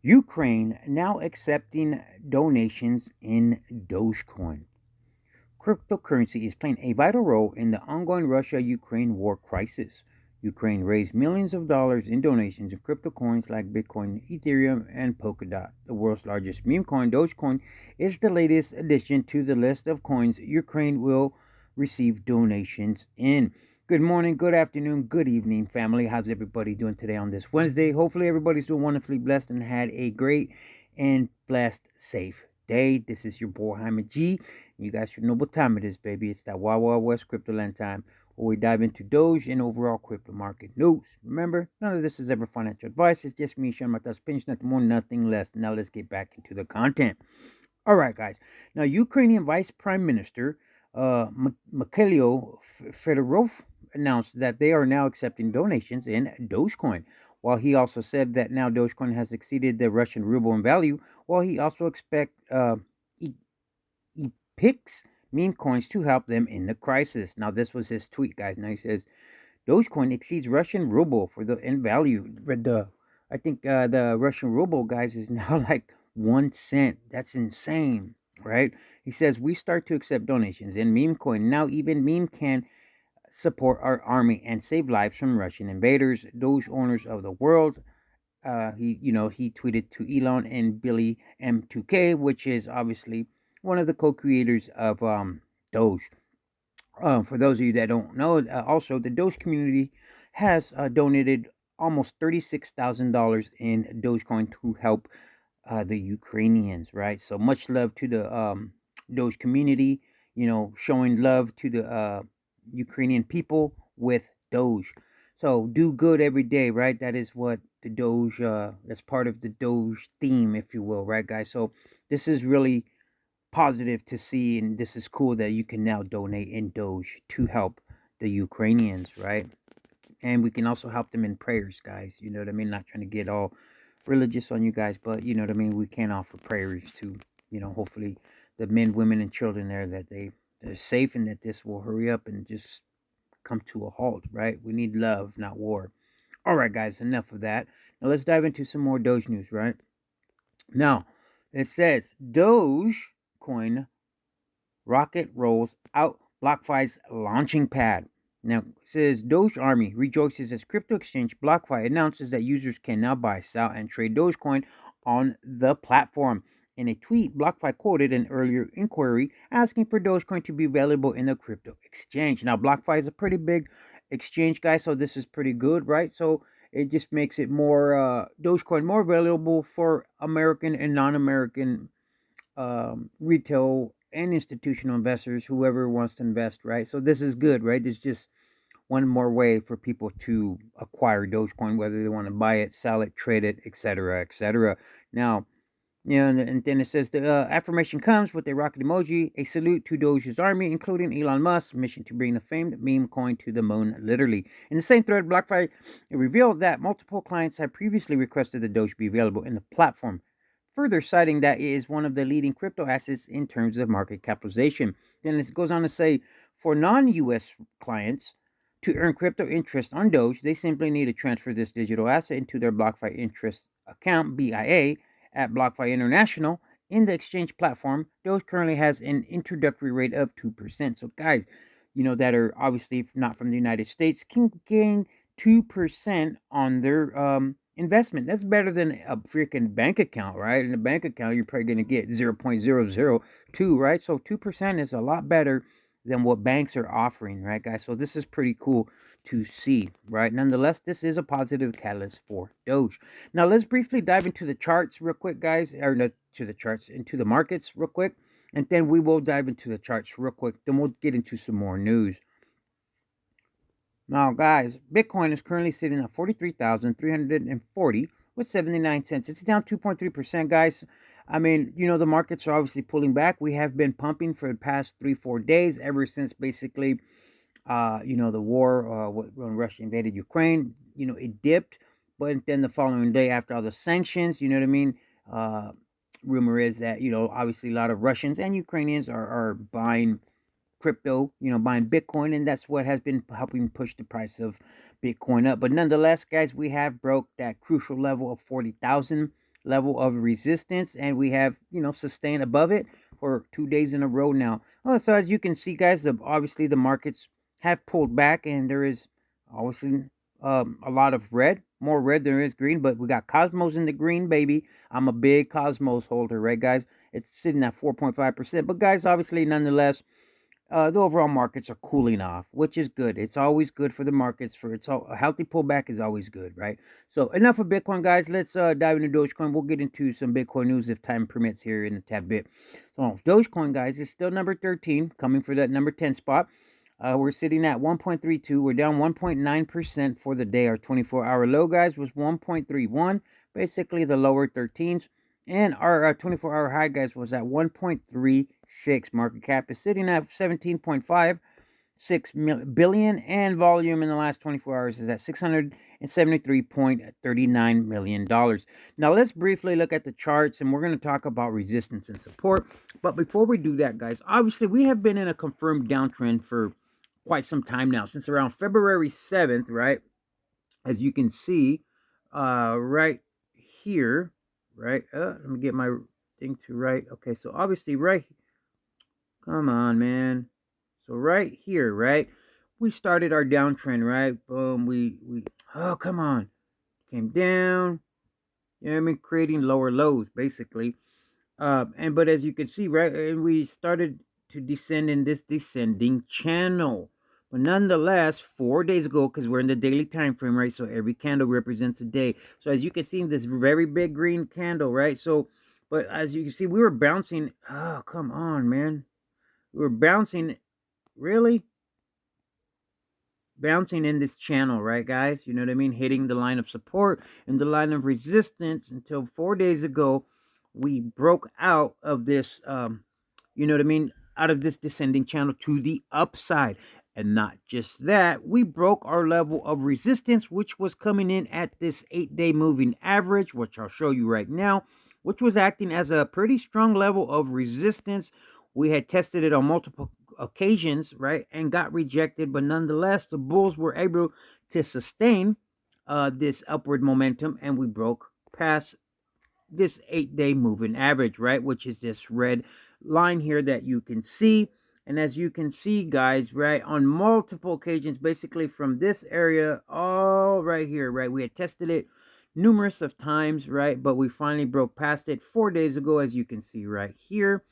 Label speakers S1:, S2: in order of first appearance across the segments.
S1: Ukraine now accepting donations in Dogecoin. Cryptocurrency is playing a vital role in the ongoing Russia Ukraine war crisis. Ukraine raised millions of dollars in donations in crypto coins like Bitcoin, Ethereum, and Polkadot. The world's largest meme coin, Dogecoin, is the latest addition to the list of coins Ukraine will receive donations in. Good morning, good afternoon, good evening, family. How's everybody doing today on this Wednesday? Hopefully, everybody's doing wonderfully blessed and had a great and blessed, safe day. This is your boy, Jaime G. You guys should know what time it is, baby. It's that Wild Wild West crypto land time where we dive into Doge and overall crypto market news. Remember, none of this is ever financial advice. It's just me sharing my thoughts, opinions, nothing more, nothing less. Now let's get back into the content. All right, guys. Now, Ukrainian Vice Prime Minister Mikhailo Fedorov announced that they are now accepting donations in Dogecoin. While he also said that now Dogecoin has exceeded the Russian ruble in value, while he also expects he picks meme coins to help them in the crisis. Now, this was his tweet, guys. Now he says Dogecoin exceeds Russian ruble for the in value. I think the Russian ruble, guys, is now like 1 cent. That's insane, right? He says we start to accept donations in meme coin. Now even meme can support our army and save lives from Russian invaders. Doge owners of the world. He tweeted to Elon and Billy M2K, which is obviously one of the co-creators of Doge. For those of you that don't know, also the Doge community has donated almost $36,000 in Dogecoin to help the Ukrainians, right? So much love to the Doge community, showing love to the Ukrainian people with Doge. So do good every day, right? That is what the Doge, that's part of the Doge theme, if you will, right, guys? So this is really positive to see, and this is cool that you can now donate in Doge to help the Ukrainians, right? And we can also help them in prayers, guys. You know what I mean? Not trying to get all religious on you guys, but you know what I mean? We can offer prayers to, hopefully the men, women, and children there that they're safe and that this will hurry up and just come to a halt, right? We need love, not war. All right, guys, enough of that. Now let's dive into some more Doge news, right? Now, it says Dogecoin rocket rolls out BlockFi's launching pad. Now, it says Doge Army rejoices as crypto exchange BlockFi announces that users can now buy, sell, and trade Dogecoin on the platform. In a tweet, BlockFi quoted an earlier inquiry asking for Dogecoin to be available in the crypto exchange. Now, BlockFi is a pretty big exchange, guys, so this is pretty good, right? So it just makes it more Dogecoin more available for American and non-American retail and institutional investors, whoever wants to invest, right? So this is good, right? There's just one more way for people to acquire Dogecoin, whether they want to buy it, sell it, trade it, etc., etc. Now, and then it says the affirmation comes with a rocket emoji, a salute to Doge's army, including Elon Musk's mission to bring the famed meme coin to the moon, literally. In the same thread, BlockFi revealed that multiple clients had previously requested the Doge be available in the platform, further citing that it is one of the leading crypto assets in terms of market capitalization. Then it goes on to say, for non-US clients to earn crypto interest on Doge, they simply need to transfer this digital asset into their BlockFi interest account, BIA, at BlockFi International. In the exchange platform, Doge currently has an introductory rate of 2%. So guys, that are obviously not from the United States can gain 2% on their investment. That's better than a freaking bank account, right? In a bank account, you're probably going to get 0.002, right? So 2% is a lot better than what banks are offering, right, guys? So this is pretty cool to see, right? Nonetheless, this is a positive catalyst for Doge. Now, let's briefly dive into the charts real quick, guys, or not to the charts, into the markets real quick, and then we will dive into the charts real quick. Then we'll get into some more news. Now, guys, Bitcoin is currently sitting at 43,340 with 79 cents. It's down 2.3%, guys. I mean, the markets are obviously pulling back. We have been pumping for the past 3-4 days, ever since basically, the war when Russia invaded Ukraine. It dipped, but then the following day, after all the sanctions, you know what I mean? Rumor is that, obviously a lot of Russians and Ukrainians are buying crypto, buying Bitcoin, and that's what has been helping push the price of Bitcoin up. But nonetheless, guys, we have broke that crucial level of 40,000 level of resistance, and we have, sustained above it for 2 days in a row now. So as you can see, guys, obviously the markets have pulled back, and there is obviously a lot of red, more red than there is green, but we got Cosmos in the green, baby. I'm a big Cosmos holder, right, guys? It's sitting at 4.5%, but guys, obviously, nonetheless, the overall markets are cooling off, which is good. It's always good for the markets. A healthy pullback is always good, right? So enough of Bitcoin, guys. Let's dive into Dogecoin. We'll get into some Bitcoin news if time permits here in a tad bit. So Dogecoin, guys, is still number 13, coming for that number 10 spot. We're sitting at 1.32. We're down 1.9% for the day. Our 24-hour low, guys, was 1.31, basically the lower 13s. And our 24-hour high, guys, was at 1.36. Market cap is sitting at 17.56 billion, and volume in the last 24 hours is at $673.39 million. Now, let's briefly look at the charts, and we're going to talk about resistance and support. But before we do that, guys, obviously we have been in a confirmed downtrend for quite some time now, since around February 7th, right? As you can see, right here, right? Let me get my thing to right. Okay, so obviously come on, man. So right here, right? We started our downtrend, right? Boom, oh, come on. Came down, creating lower lows, basically. But as you can see, right, and we started to descend in this descending channel. But nonetheless, 4 days ago, because we're in the daily time frame, right? So every candle represents a day. So as you can see, this very big green candle, right? So, but as you can see, we were bouncing. Oh, come on, man. We were bouncing, really? Bouncing in this channel, right, guys? You know what I mean? Hitting the line of support and the line of resistance until 4 days ago, we broke out of this, you know what I mean? Out of this descending channel to the upside. And not just that, we broke our level of resistance, which was coming in at this 8-day moving average, which I'll show you right now, which was acting as a pretty strong level of resistance. We had tested it on multiple occasions, right, and got rejected, but nonetheless, the bulls were able to sustain this upward momentum, and we broke past this 8-day moving average, right, which is this red line here that you can see. And as you can see, guys, right, on multiple occasions, basically from this area all right here, right, we had tested it numerous of times, right, but we finally broke past it 4 days ago, as you can see right here.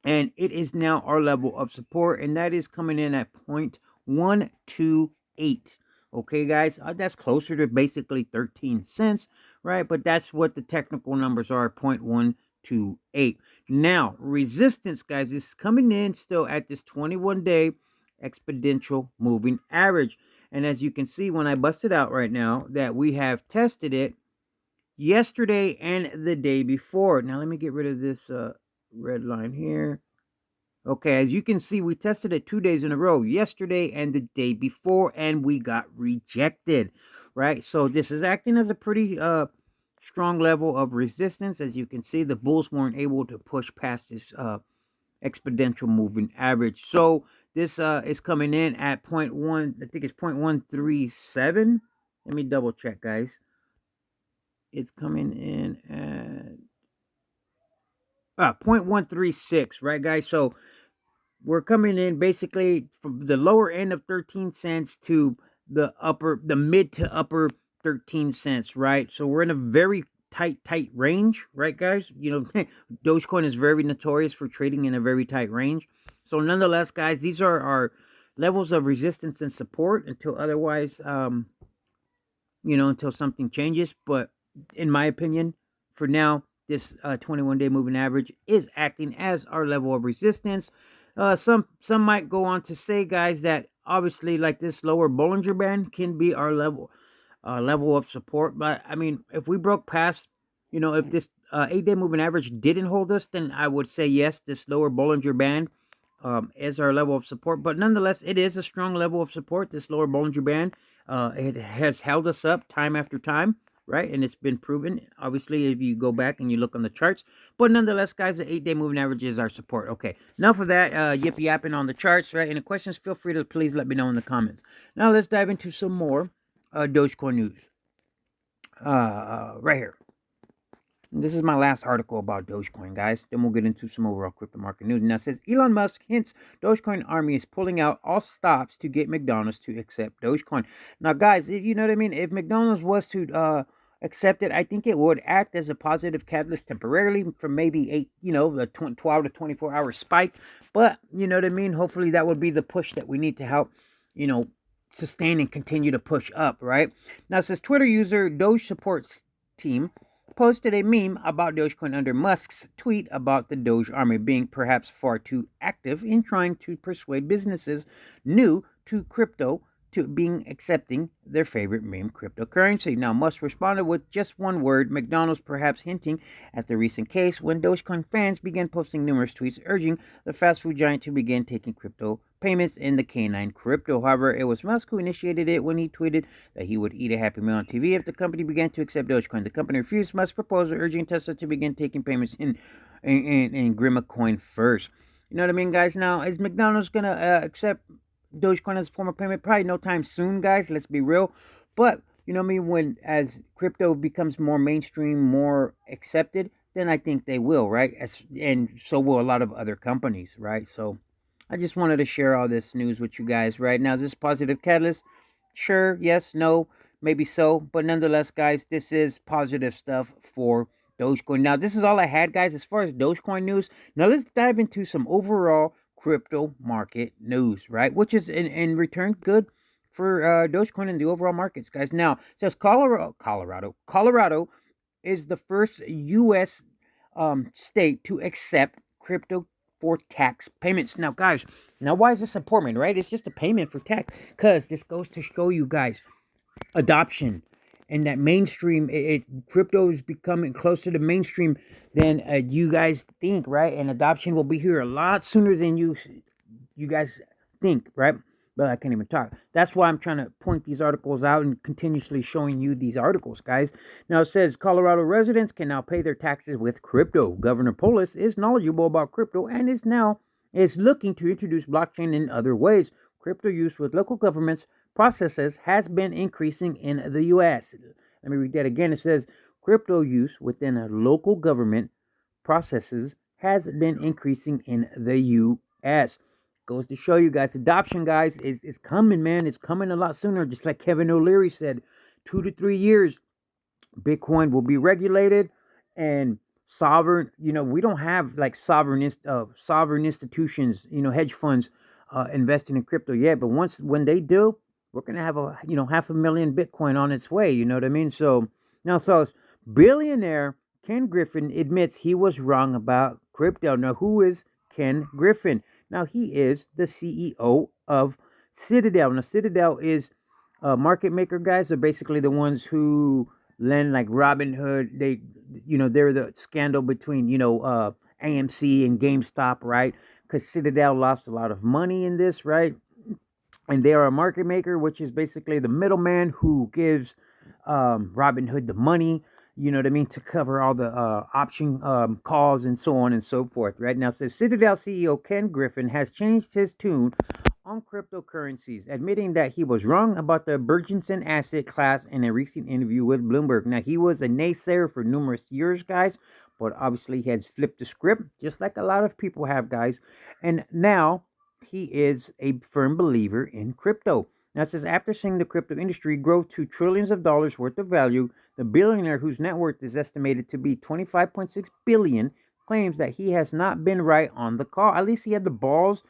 S1: And it is now our level of support, and that is coming in at 0.128. Okay, guys, that's closer to basically 13 cents, right? But that's what the technical numbers are, 0.128. Now, resistance, guys, is coming in still at this 21-day exponential moving average. And as you can see, when I bust it out right now, that we have tested it yesterday and the day before. Now, let me get rid of this red line here. Okay, as you can see, we tested it 2 days in a row, yesterday and the day before, and we got rejected, right? So this is acting as a pretty strong level of resistance. As you can see, the bulls weren't able to push past this exponential moving average. So this is coming in at 0.1, I think it's 0.137. Let me double check, guys. It's coming in at 0.136, right, guys? So we're coming in basically from the lower end of 13 cents to the mid to upper 13 cents, right? So we're in a very tight range, right, guys? You know, Dogecoin is very notorious for trading in a very tight range. So nonetheless, guys, these are our levels of resistance and support until otherwise, until something changes. But in my opinion, for now, this 21-day moving average is acting as our level of resistance. Some might go on to say, guys, that obviously, like, this lower Bollinger Band can be our level of support. But I mean, if we broke past, if this 8-day moving average didn't hold us, then I would say yes, this lower Bollinger Band is our level of support. But nonetheless, it is a strong level of support. This lower Bollinger Band, it has held us up time after time, right? And it's been proven, obviously, if you go back and you look on the charts. But nonetheless, guys, the 8-day moving average is our support. Okay, enough of that yippee-yapping on the charts, right? Any questions, feel free to please let me know in the comments. Now, let's dive into some more Dogecoin news. Right here. And this is my last article about Dogecoin, guys. Then we'll get into some overall crypto market news. Now it says Elon Musk hints Dogecoin army is pulling out all stops to get McDonald's to accept Dogecoin. Now, guys, if you know what I mean, if McDonald's was to accept it, I think it would act as a positive catalyst temporarily for maybe a 12 to 24 hour spike. But you know what I mean. Hopefully, that would be the push that we need to help, you know, sustain and continue to push up. Right now, it says Twitter user Doge supports team posted a meme about Dogecoin under Musk's tweet about the Doge army being perhaps far too active in trying to persuade businesses new to crypto to being accepting their favorite meme cryptocurrency. Now, Musk responded with just one word, McDonald's, perhaps hinting at the recent case when Dogecoin fans began posting numerous tweets urging the fast food giant to begin taking crypto payments in the canine crypto. However, it was Musk who initiated it when he tweeted that he would eat a Happy Meal on TV if the company began to accept Dogecoin. The company refused Musk's proposal, urging Tesla to begin taking payments in Grimacoin first. You know what I mean, guys? Now, is McDonald's going to accept Dogecoin as a form of payment? Probably no time soon, guys. Let's be real. But, you know what I mean? When, as crypto becomes more mainstream, more accepted, then I think they will, right? And so will a lot of other companies, right? So, I just wanted to share all this news with you guys right now. Is this positive catalyst? Sure, yes, no, maybe so. But nonetheless, guys, this is positive stuff for Dogecoin. Now, this is all I had, guys, as far as Dogecoin news. Now, let's dive into some overall crypto market news, right? Which is in return good for Dogecoin and the overall markets, guys. Now, it says Colorado is the first U.S. State to accept crypto for tax payments. Now, guys, now why is this important, right? It's just a payment for tax, because this goes to show you guys adoption and that mainstream. Crypto is becoming closer to mainstream than you guys think, right? And adoption will be here a lot sooner than you guys think, right? But I can't even talk. That's why I'm trying to point these articles out and continuously showing you these articles, guys. Now, it says Colorado residents can now pay their taxes with crypto. Governor Polis is knowledgeable about crypto and is looking to introduce blockchain in other ways. Crypto use with local governments processes has been increasing in the U.S. Let me read that again. It says crypto use within a local government processes has been increasing in the U.S. Goes to show you guys, adoption, guys, is coming, man. It's coming a lot sooner. Just like Kevin O'Leary said, 2 to 3 years, Bitcoin will be regulated and sovereign. You know, we don't have like sovereign institutions, hedge funds investing in crypto yet. But when they do, we're gonna have 500,000 Bitcoin on its way. You know what I mean? So now, billionaire Ken Griffin admits he was wrong about crypto. Now, who is Ken Griffin? Now, he is the CEO of Citadel. Now, Citadel is a market maker, guys. They're basically the ones who lend, like Robinhood. They're the scandal between, AMC and GameStop, right? Because Citadel lost a lot of money in this, right? And they are a market maker, which is basically the middleman who gives Robinhood the money, you know what I mean, to cover all the option calls and so on and so forth. Right now, says Citadel CEO Ken Griffin has changed his tune on cryptocurrencies, admitting that he was wrong about the burgeoning asset class in a recent interview with Bloomberg. Now, he was a naysayer for numerous years, guys, but obviously he has flipped the script, just like a lot of people have, guys. And now he is a firm believer in crypto. Now, it says after seeing the crypto industry grow to trillions of dollars worth of value, the billionaire, whose net worth is estimated to be $25.6 billion, claims that he has not been right on the call. At least he had the balls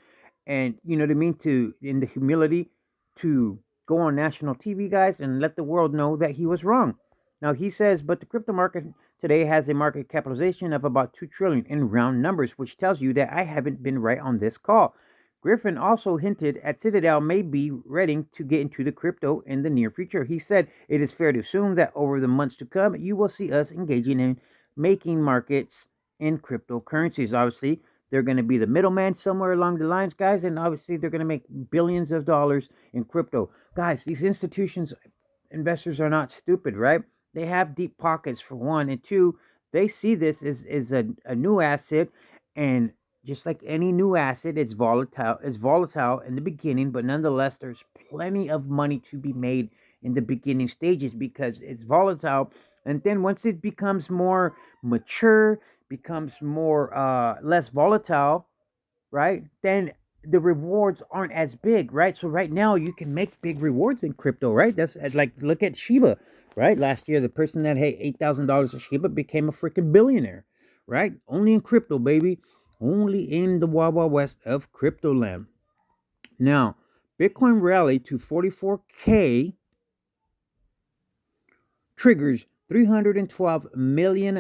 S1: and, you know what I mean, in the humility to go on national TV, guys, and let the world know that he was wrong. Now, he says, but the crypto market today has a market capitalization of about $2 trillion in round numbers, which tells you that I haven't been right on this call. Griffin also hinted at Citadel may be ready to get into the crypto in the near future. He said it is fair to assume that over the months to come, you will see us engaging in making markets in cryptocurrencies. Obviously, they're going to be the middleman somewhere along the lines, guys, and obviously they're going to make billions of dollars in crypto. Guys, these institutions, investors are not stupid, right? They have deep pockets, for one, and two, they see this as a new asset, and just like any new asset, it's volatile. It's volatile in the beginning, but nonetheless, there's plenty of money to be made in the beginning stages because it's volatile. And then once it becomes more mature, becomes more less volatile, right? Then the rewards aren't as big, right? So right now you can make big rewards in crypto, right? That's like look at Shiba, right? Last year the person that had $8,000 of Shiba became a freaking billionaire, right? Only in crypto, baby. Only in the Wild Wild West of crypto land. Now, Bitcoin rallied to 44K triggers $312 million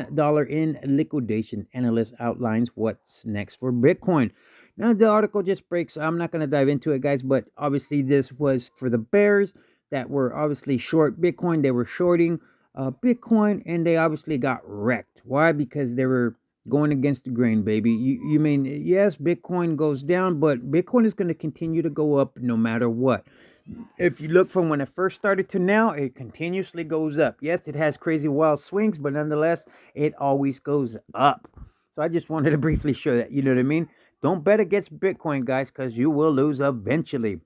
S1: in liquidation. Analyst outlines what's next for Bitcoin. Now, the article just breaks. I'm not going to dive into it, guys, but obviously, this was for the bears that were obviously short Bitcoin. They were shorting Bitcoin and they obviously got wrecked. Why? Because they were going against the grain, baby. You mean, yes, Bitcoin goes down, but Bitcoin is going to continue to go up no matter what. If you look from when it first started to now, it continuously goes up. Yes, it has crazy wild swings, but nonetheless, it always goes up. So I just wanted to briefly show that. You know what I mean? Don't bet against Bitcoin, guys, because you will lose eventually.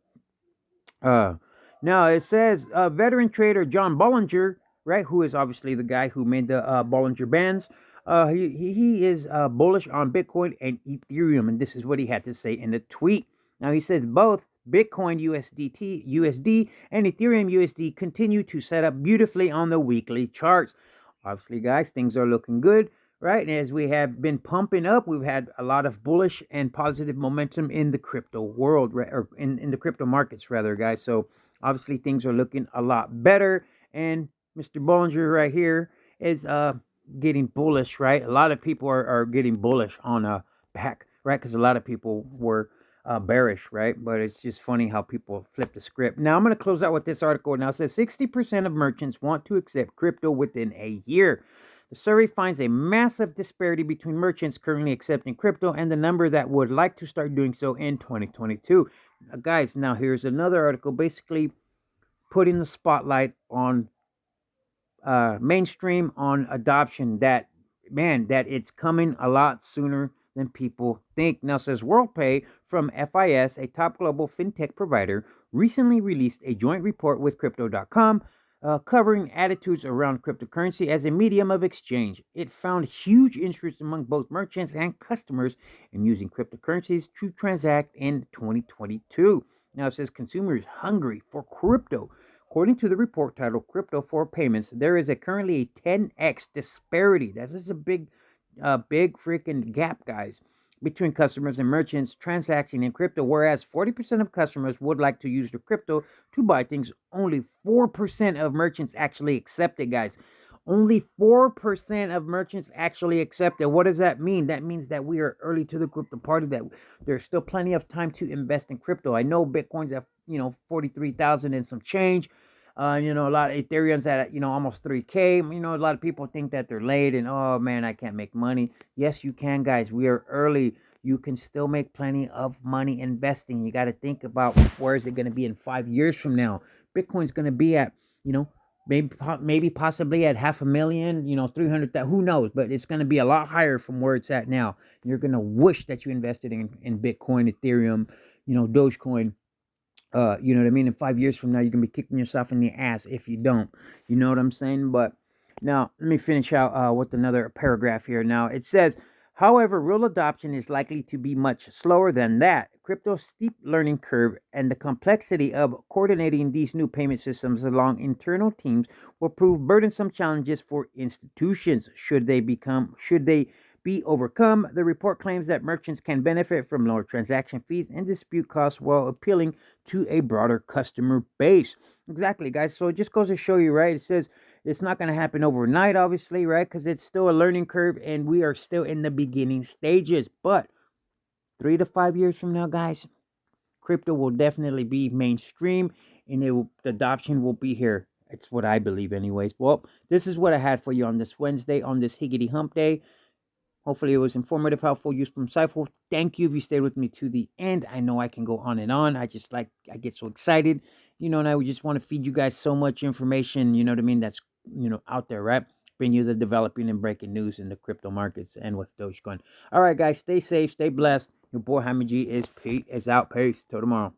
S1: Uh, Now it says veteran trader John Bollinger, right, who is obviously the guy who made the Bollinger Bands. He is bullish on Bitcoin and Ethereum, and this is what he had to say in the tweet. Now he says both Bitcoin USD and Ethereum USD continue to set up beautifully on the weekly charts. Obviously, guys, things are looking good, right? And as we have been pumping up, we've had a lot of bullish and positive momentum in the crypto world, right? Or in the crypto markets, rather, guys. So obviously, things are looking a lot better. And Mr. Bollinger right here is getting bullish, right? A lot of people are getting bullish on back, right? Because a lot of people were bearish, right? But it's just funny how people flip the script. Now, I'm going to close out with this article. Now, it says 60% of merchants want to accept crypto within a year. The survey finds a massive disparity between merchants currently accepting crypto and the number that would like to start doing so in 2022. Guys, now here's another article basically putting the spotlight on mainstream, on adoption, that man, that it's coming a lot sooner than people think. Now, says WorldPay from FIS, a top global fintech provider, recently released a joint report with Crypto.com covering attitudes around cryptocurrency as a medium of exchange. It found huge interest among both merchants and customers in using cryptocurrencies to transact in 2022. Now, it says consumers hungry for crypto. According to the report titled Crypto for Payments, there is currently a 10x disparity. That is a big freaking gap, guys, between customers and merchants transacting in crypto. Whereas 40% of customers would like to use the crypto to buy things, only 4% of merchants actually accept it, guys. Only 4% of merchants actually accept it. What does that mean? That means that we are early to the crypto party, that there's still plenty of time to invest in crypto. I know Bitcoin's at, 43,000 and some change. A lot of Ethereum's at, almost 3K. A lot of people think that they're late and, oh man, I can't make money. Yes, you can, guys. We are early. You can still make plenty of money investing. You got to think about where is it going to be in 5 years from now. Bitcoin's going to be at, maybe possibly at 500,000, 300,000, who knows, but it's going to be a lot higher from where it's at now. You're going to wish that you invested in Bitcoin, Ethereum, Dogecoin. You know what I mean? In 5 years from now, you're gonna be kicking yourself in the ass if you don't. You know what I'm saying? But now let me finish out with another paragraph here. Now it says, however, real adoption is likely to be much slower than that. Crypto's steep learning curve and the complexity of coordinating these new payment systems along internal teams will prove burdensome challenges for institutions. Should they be overcome? The report claims that merchants can benefit from lower transaction fees and dispute costs while appealing to a broader customer base. Exactly, guys. So it just goes to show you, right? It says it's not going to happen overnight, obviously, right? Because it's still a learning curve and we are still in the beginning stages. But 3 to 5 years from now, guys, crypto will definitely be mainstream and the adoption will be here. It's what I believe, anyways. Well, this is what I had for you on this Wednesday, on this Higgity Hump Day. Hopefully it was informative, helpful, useful, insightful. Thank you if you stayed with me to the end. I know I can go on and on. I get so excited, and I would just want to feed you guys so much information, you know what I mean, that's, out there, right? Bring you the developing and breaking news in the crypto markets and with Dogecoin. All right, guys, stay safe, stay blessed. Your boy Jaime G is out. Peace. Till tomorrow.